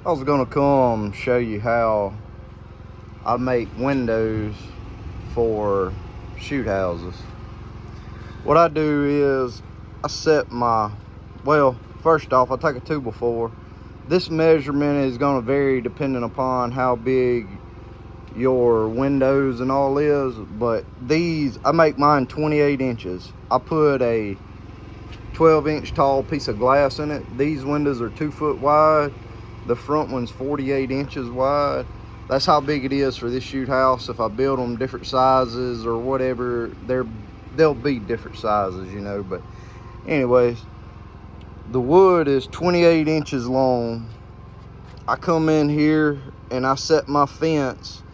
I was gonna come show you how I make windows for shoot houses. What I do is I set first off, I take a 2x4. This measurement is gonna vary depending upon how big your windows and all is, but these, I make mine 28 inches. I put a 12-inch tall piece of glass in it. These windows are 2 foot wide. The front one's 48 inches wide. That's how big it is for this shoot house. If I build them different sizes or whatever, they'll be different sizes, you know. But anyways, the wood is 28 inches long. I come in here and I set my fence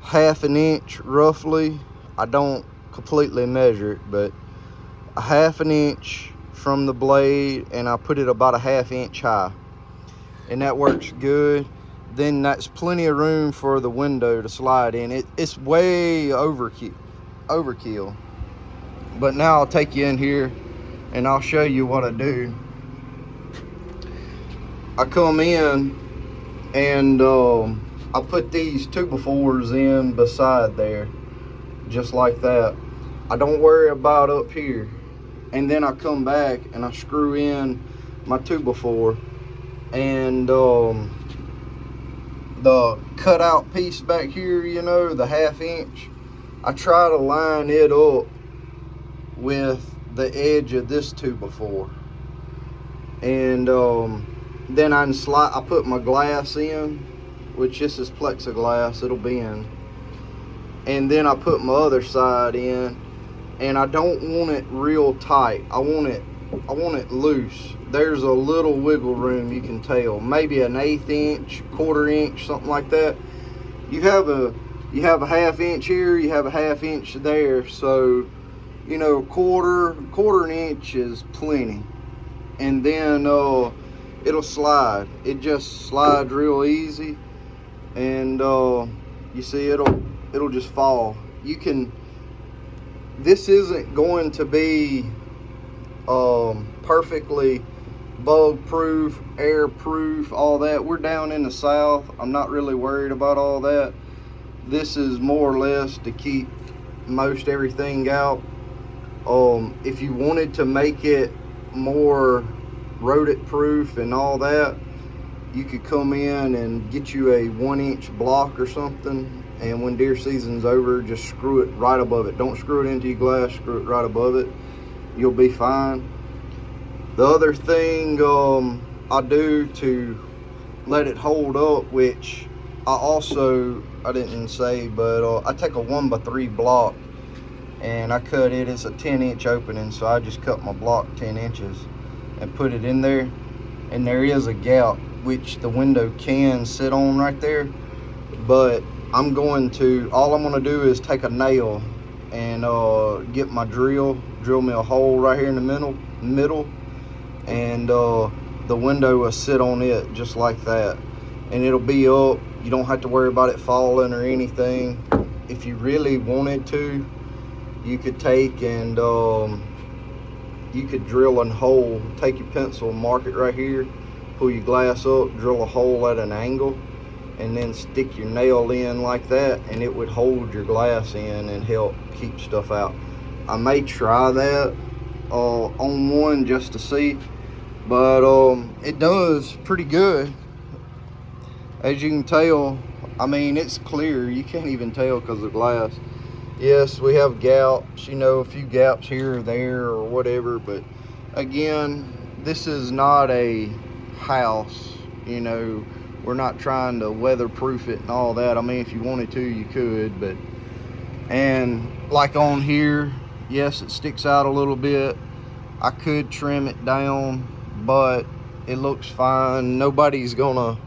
1/2 inch roughly. I don't completely measure it, but 1/2 inch from the blade, and I put it about 1/2 inch high, and that works good. Then that's plenty of room for the window to slide in. It's way overkill, but now I'll take you in here and I'll show you what I do. I come in and I put these 2x4s in beside there, just like that. I don't worry about up here. And then I come back and I screw in my 2x4, and the cutout piece back here, you know, the 1/2 inch, I try to line it up with the edge of this 2x4. And then I put my glass in, which this is plexiglass, it'll bend. And then I put my other side in, and I don't want it real tight. I want it loose. There's a little wiggle room, you can tell. Maybe an 1/8 inch, 1/4 inch, something like that. You have a 1/2 inch here, you have a 1/2 inch there. So, you know, quarter inch is plenty. And then it'll slide. It just slides real easy. And you see, it'll just fall. This isn't going to be perfectly bug proof, air proof, all that. We're down in the south. I'm not really worried about all that. This is more or less to keep most everything out. If you wanted to make it more rodent proof and all that, you could come in and get you a 1-inch block or something, and when deer season's over, just screw it right above it. Don't screw it into your glass, screw it right above it. You'll be fine. The other thing I do to let it hold up, which I didn't say, but I take a 1x3 block and I cut it. It's a 10-inch opening, so I just cut my block 10 inches and put it in there. And there is a gap which the window can sit on right there, but all I'm gonna do is take a nail and get my drill me a hole right here in the middle, and the window will sit on it just like that, and it'll be up. You don't have to worry about it falling or anything. If you really wanted to, you could take and you could drill a hole, take your pencil, mark it right here, pull your glass up, drill a hole at an angle, and then stick your nail in like that, and it would hold your glass in and help keep stuff out. I may try that on one just to see, but it does pretty good. As you can tell, I mean, it's clear. You can't even tell because of the glass. Yes, we have gaps, you know, a few gaps here or there or whatever, but again, this is not a house, you know. We're not trying to weatherproof it and all that. I mean, if you wanted to, you could, but, and like on here, yes, it sticks out a little bit. I could trim it down, but it looks fine. Nobody's gonna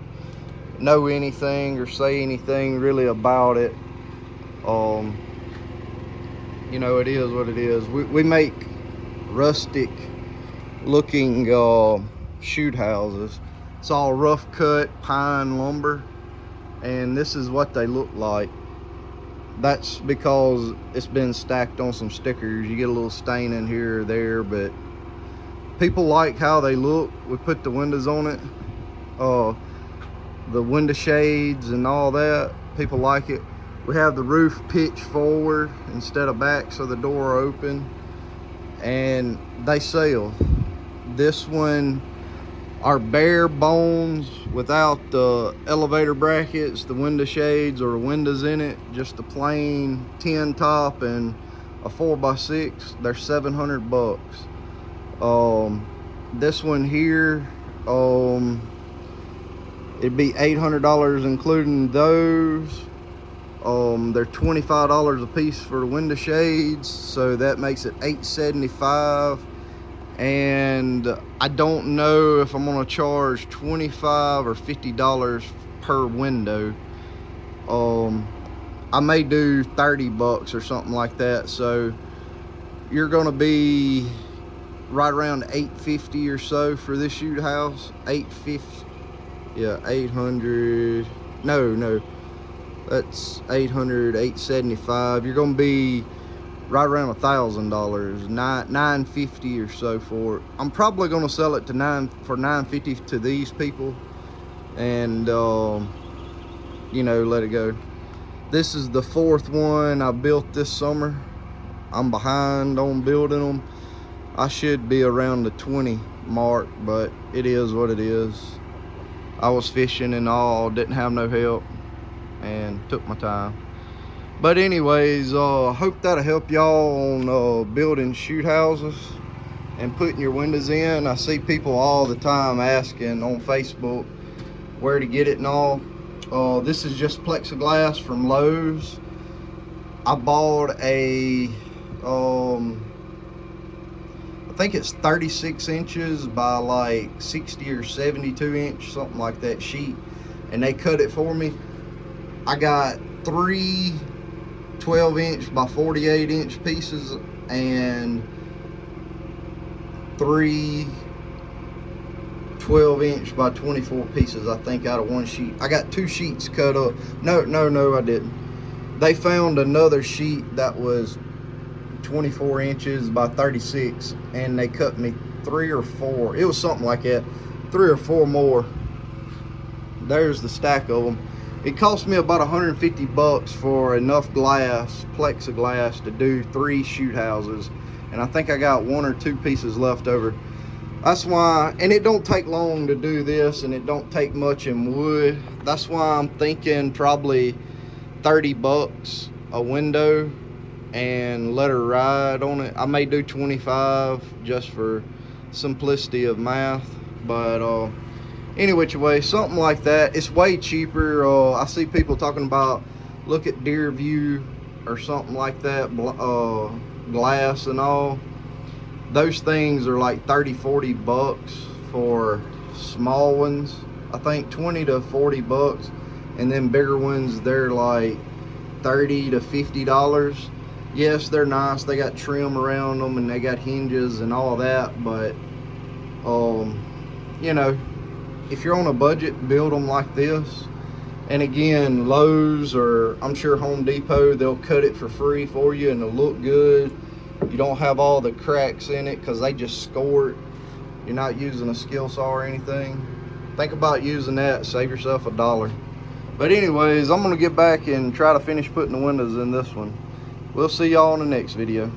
know anything or say anything really about it. You know, it is what it is. We make rustic looking shoot houses. It's all rough cut pine lumber, and this is what they look like. That's because it's been stacked on some stickers. You get a little stain in here or there, but people like how they look. We put the windows on it. the window shades and all that. People like it. We have the roof pitched forward instead of back, so the door open, and they sell. This one are bare bones without the elevator brackets, the window shades, or the windows in it. Just a plain tin top and a 4x6. They're $700. This one here, it'd be $800 including those. They're $25 a piece for the window shades, so that makes it $875. And I don't know if I'm gonna charge $25 or $50 per window. I may do $30 or something like that, so you're gonna be right around $850 or so for this shoot house. $850, yeah, 800, no, that's 800, 875. You're gonna be right around $1,000, $950 or so for it. I'm probably gonna sell it to $950 to these people, and you know, let it go. This is the 4th one I built this summer. I'm behind on building them. I should be around the 20 mark, but it is what it is. I was fishing and all, didn't have no help, and took my time. But anyways, I hope that'll help y'all on building shoot houses and putting your windows in. I see people all the time asking on Facebook where to get it and all. This is just plexiglass from Lowe's. I bought a I think it's 36 inches by like 60 or 72 inch, something like that sheet, and they cut it for me. I got 3 12-inch by 48-inch pieces and 3 12-inch by 24 pieces, I think, out of one sheet. I got 2 sheets cut up. No, I didn't. They found another sheet that was 24 inches by 36, and they cut me 3 or 4. It was something like that. 3 or 4 more. There's the stack of them. It cost me about $150 for enough glass, plexiglass, to do 3 shoot houses, and I think I got 1 or 2 pieces left over. That's why, and it don't take long to do this, and it don't take much in wood. That's why I'm thinking probably $30 a window, and let her ride on it. I may do 25 just for simplicity of math, but any which way, something like that. It's way cheaper. I see people talking about, look at Deer View or something like that, glass and all. Those things are like 30-40 bucks for small ones. I think 20 to 40 bucks, and then bigger ones, they're like $30 to $50. Yes, they're nice. They got trim around them and they got hinges and all that, but you know, if you're on a budget, build them like this. And again, Lowe's, or I'm sure Home Depot, they'll cut it for free for you and it'll look good. You don't have all the cracks in it because they just score it. You're not using a skill saw or anything. Think about using that, save yourself $1. But anyways, I'm gonna get back and try to finish putting the windows in this one. We'll see y'all in the next video.